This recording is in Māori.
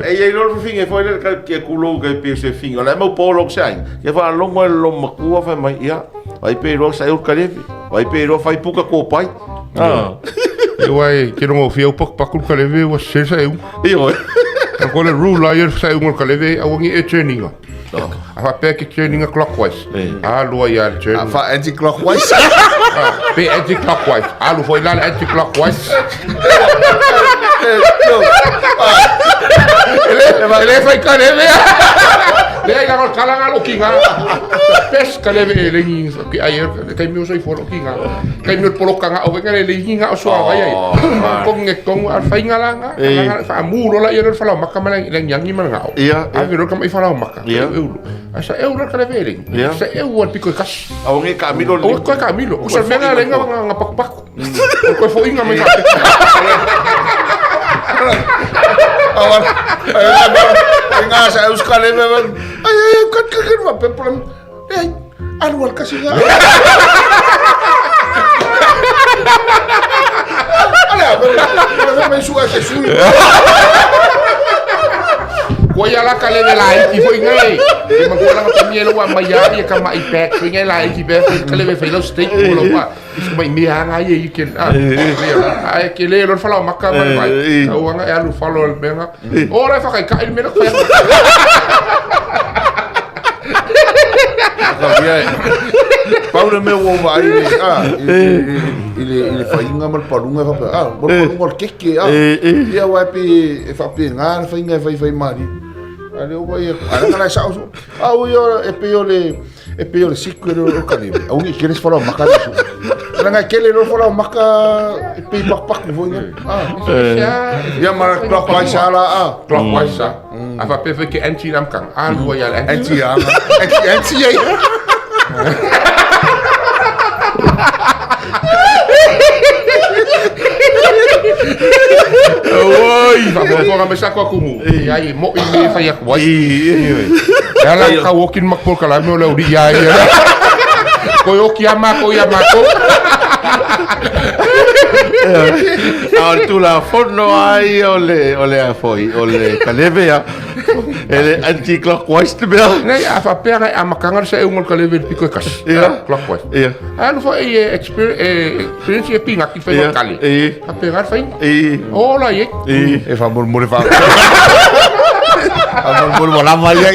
Ei lor finga foi que culo que pese finga. Lá meu polo sai. Que fa longo loma cua fa mai ia. Vai pero saeu kaleve. Vai pero fai puka ko pai. Eu ai que não ouvi o paku kaleve o saeu. Io. Agora rule lá eu saeu o kaleve a wangi e training. A pé que training clockwise. A lua ia training. Fa anti-clockwise. Pe anti-clockwise. A lua foi lá anti-clockwise. Ele foi kaleve. Dia yang kalangan looking pes kaleve lengi que ayer kai meu sai for looking kai meu polokanga o venga lengi nga so ai kong ngekong al fainga langa fa muro la yer fala makka malang yang ni man ngao ia agero kam ifala makka eu asa eu la kaleve lengi sa eu al pico kas au ngi Camilo o ko Camilo o sa venga lenga ngapak ko fo inga me Nga sa euskal e mewan. Ay, kat wa peplam. Ay, anwal kasi nga. Ala, may suga sa suyo. Kuya la kaleve lai ki foi ngai. Ke magwala ka mielo wa mayari ka mai pack foi ngai lai ki be kaleve foi lo steak mo wa. Is mai mi hanga ye iken. Ai ke le lo fala makka mai vai. O nga ya lu falo benga. Ora fa kai ka il mena fa. Paula me wo vai ele fai nga mal palunga fa bol palunga keke ia wa pe fa pe nga fa nga vai mari ale o vai ala nga sa o yo e pe le sikero o kaleve o ngi queres falar maka isso nga kele lo falar maka pe pak vo nga ia mar clockwise ala Clockwise a fa pe que anti nam kan a lu ya anti oi fa mo ko me sako kumu ai mo i me fa ya kwai ala ka wokin makpol kala me le uri ya ko yo ki ama ko ya mako tulafono ai ole kaleve ya ele anti-clockwise te bel nei a fa pera a makanga sa un kaleve pico kas clockwise a lu fa experience e pinga ki fa kali a pera fa ola ye e fa murmure fa a murmure la maya